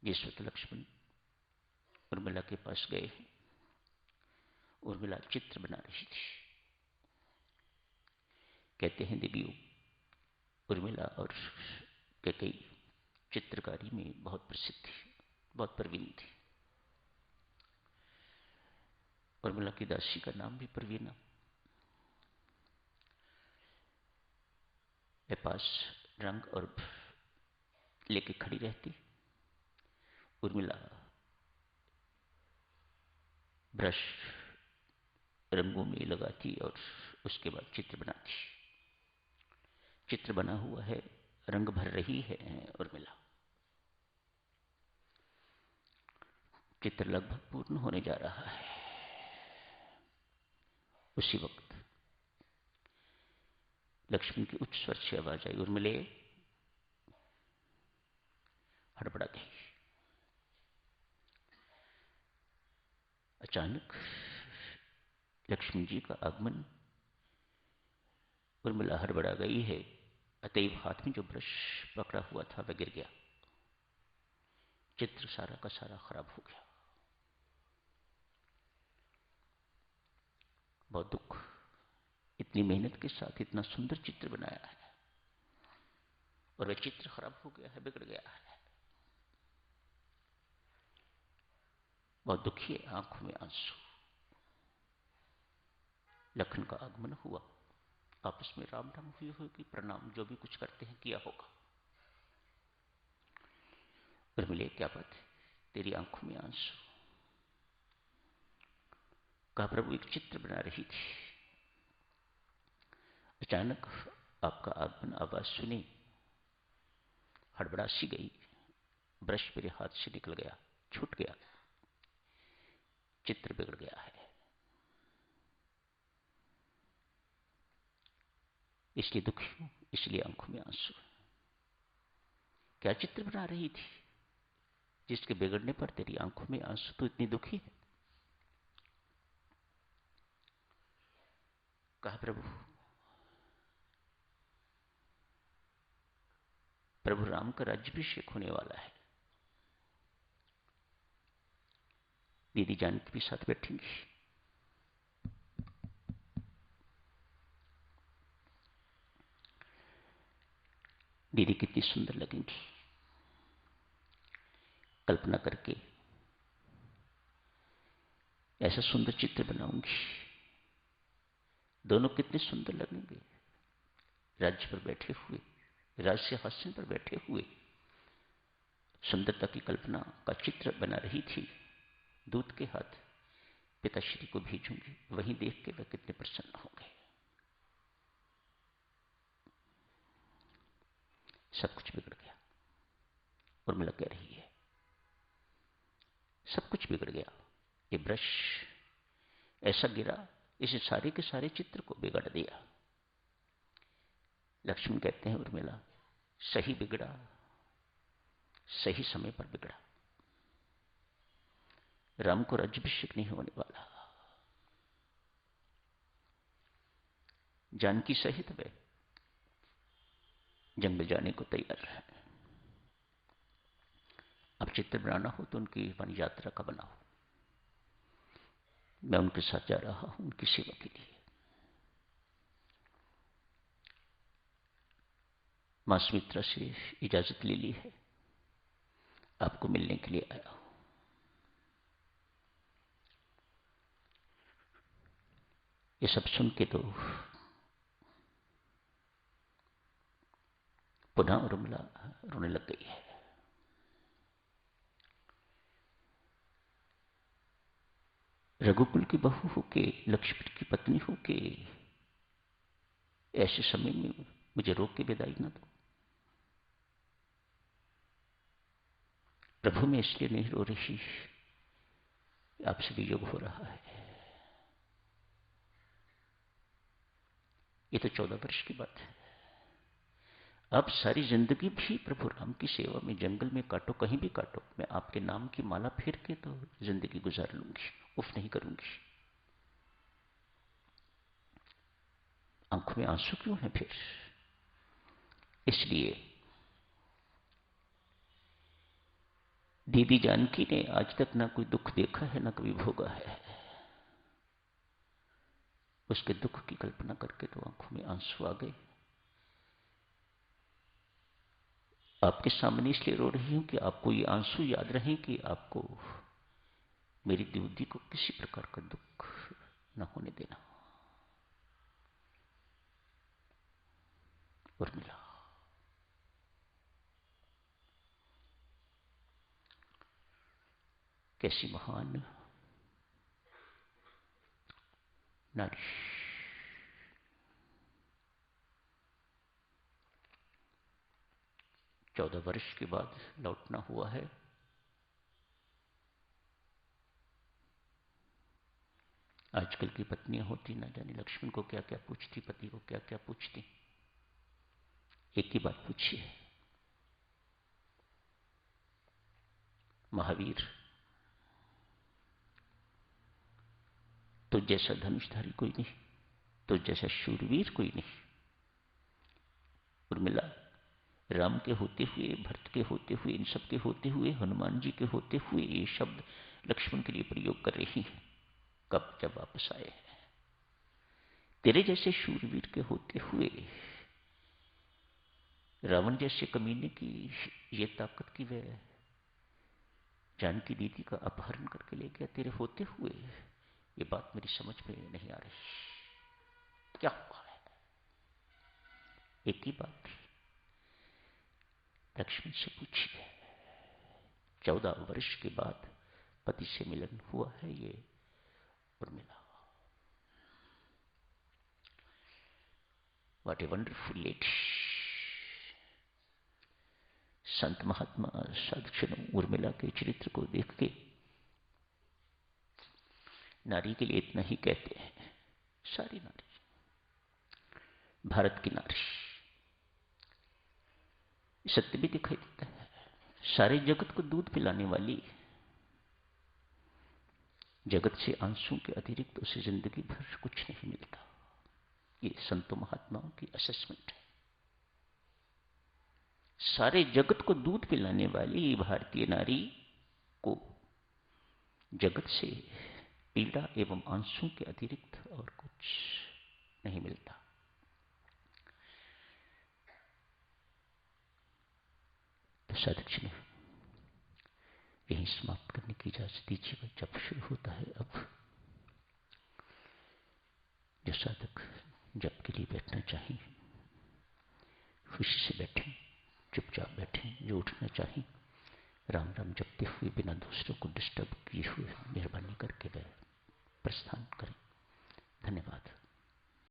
जिस वक्त लक्ष्मण उर्मिला के पास गए, उर्मिला चित्र बना रही थी। कहते हैं देवियों, उर्मिला और कैकेयी चित्रकारी में बहुत प्रसिद्ध थी, बहुत प्रवीण थी। उर्मिला की दासी का नाम भी प्रवीणा। वे पास रंग और लेके खड़ी रहती। उर्मिला ब्रश रंगों में लगाती और उसके बाद चित्र बनाती। चित्र बना हुआ है, रंग भर रही है उर्मिला। चित्र लगभग पूर्ण होने जा रहा है। उसी वक्त लक्ष्मण की उच्च स्वर से आवाज आई, उर्मिले। हड़बड़ा गई। अचानक लक्ष्मण जी का आगमन। उर्मिला हड़बड़ा गई है, अतएव हाथ में जो ब्रश पकड़ा हुआ था वह गिर गया। चित्र सारा का सारा खराब हो गया। बहुत दुख। इतनी मेहनत के साथ इतना सुंदर चित्र बनाया है और वह चित्र खराब हो गया है, बिगड़ गया है। बहुत दुखी है, आंखों में आंसू। लखन का आगमन हुआ। आपस में राम राम हुई होगी, प्रणाम जो भी कुछ करते हैं किया होगा। उर्मिले, क्या बात है, तेरी आंखों में आंसू? कहा, प्रभु एक चित्र बना रही थी, अचानक आपका आगमन, आवाज सुनी, हड़बड़ा सी गई। ब्रश मेरे हाथ से निकल गया, छूट गया, चित्र बिगड़ गया है। इसलिए दुखी हूं, इसलिए आंखों में आंसू। क्या चित्र बना रही थी जिसके बिगड़ने पर तेरी आंखों में आंसू? तो इतनी दुखी है? कहा, प्रभु राम का राज्याभिषेक होने वाला है। दीदी जानकी भी साथ बैठेंगी। दीदी कितनी सुंदर लगेंगी। कल्पना करके ऐसा सुंदर चित्र बनाऊंगी, दोनों कितने सुंदर लगेंगे। राज्य पर बैठे हुए, राज सिंहासन पर बैठे हुए, सुंदरता की कल्पना का चित्र बना रही थी। दूत के हाथ पिताश्री को भेजूंगी, वहीं देख के वह कितने प्रसन्न होंगे। सब कुछ बिगड़ गया। उर्मिला कह रही है, सब कुछ बिगड़ गया। ये ब्रश ऐसा गिरा, इसे सारे के सारे चित्र को बिगाड़ दिया। लक्ष्मण कहते हैं, उर्मिला सही बिगड़ा, सही समय पर बिगड़ा। राम को राज्याभिषेक नहीं होने वाला। जानकी सहित वे जंगल जाने को तैयार है। अब चित्र बनाना हो तो उनकी वन यात्रा का बनाओ। मैं उनके साथ जा रहा हूं, उनकी सेवा के लिए। मां सुमित्रा से इजाजत ले ली है, आपको मिलने के लिए आया हूं। ये सब सुन के तो पुनः उर्मिला रोने लग गई है। रघुकुल की बहू होके, लक्ष्मण की पत्नी होके, ऐसे समय में मुझे रोक के विदाई ना दो। प्रभु मैं इसलिए नहीं रो रही, आपसे वियोग हो रहा है। ये तो 14 वर्ष की बात है। अब सारी जिंदगी भी प्रभु राम की सेवा में जंगल में काटो, कहीं भी काटो, मैं आपके नाम की माला फेर के तो जिंदगी गुजार लूंगी, उफ नहीं करूंगी। आंखों में आंसू क्यों है फिर? इसलिए देवी जानकी ने आज तक ना कोई दुख देखा है, ना कभी भोगा है। उसके दुख की कल्पना करके तो आंखों में आंसू आ गए। आपके सामने इसलिए रो रही हूं कि आपको ये आंसू याद रहे कि आपको मेरी द्युति को किसी प्रकार का दुख न होने देना। उर्मिला कैसी महान नारी। 14 वर्ष के बाद लौटना हुआ है। आजकल की पत्नियां होती ना जाने लक्ष्मण को क्या क्या पूछती, पति को क्या क्या पूछती। एक ही बात पूछी है, महावीर तो जैसा धनुषधारी कोई नहीं, तो जैसा शूरवीर कोई नहीं। उर्मिला राम के होते हुए, भरत के होते हुए, इन सब के होते हुए, हनुमान जी के होते हुए ये शब्द लक्ष्मण के लिए प्रयोग कर रही है। कब? जब वापस आए। तेरे जैसे शूरवीर के होते हुए रावण जैसे कमीने की ये ताकत की वह जानकी दीदी का अपहरण करके ले गया तेरे होते हुए, ये बात मेरी समझ में नहीं आ रही। क्या हुआ है? एक ही बात थी, लक्ष्मण से पूछी है। 14 वर्ष के बाद पति से मिलन हुआ है ये Urmila. What a wonderful lady. संत महात्मा साधुजनों उर्मिला के चरित्र को देख के नारी के लिए इतना ही कहते हैं, सारी नारी, भारत की नारी। सत्य भी दिखाई देता है, सारे जगत को दूध पिलाने वाली, जगत से आंसू के अतिरिक्त उसे जिंदगी भर कुछ नहीं मिलता। ये संतों महात्माओं की असेसमेंट है। सारे जगत को दूध पिलाने वाली भारतीय नारी को जगत से पीड़ा एवं आंसू के अतिरिक्त और कुछ नहीं मिलता। तो साधक ने यही समाप्त करने की इजाजत दीजिएगा। जब शुरू होता है अब, जो साधक जप के लिए बैठना चाहिए खुशी से बैठें, चुपचाप बैठें। जो उठना चाहिए राम राम जपते हुए बिना दूसरों को डिस्टर्ब किए हुए मेहरबानी करके वह प्रस्थान करें। धन्यवाद।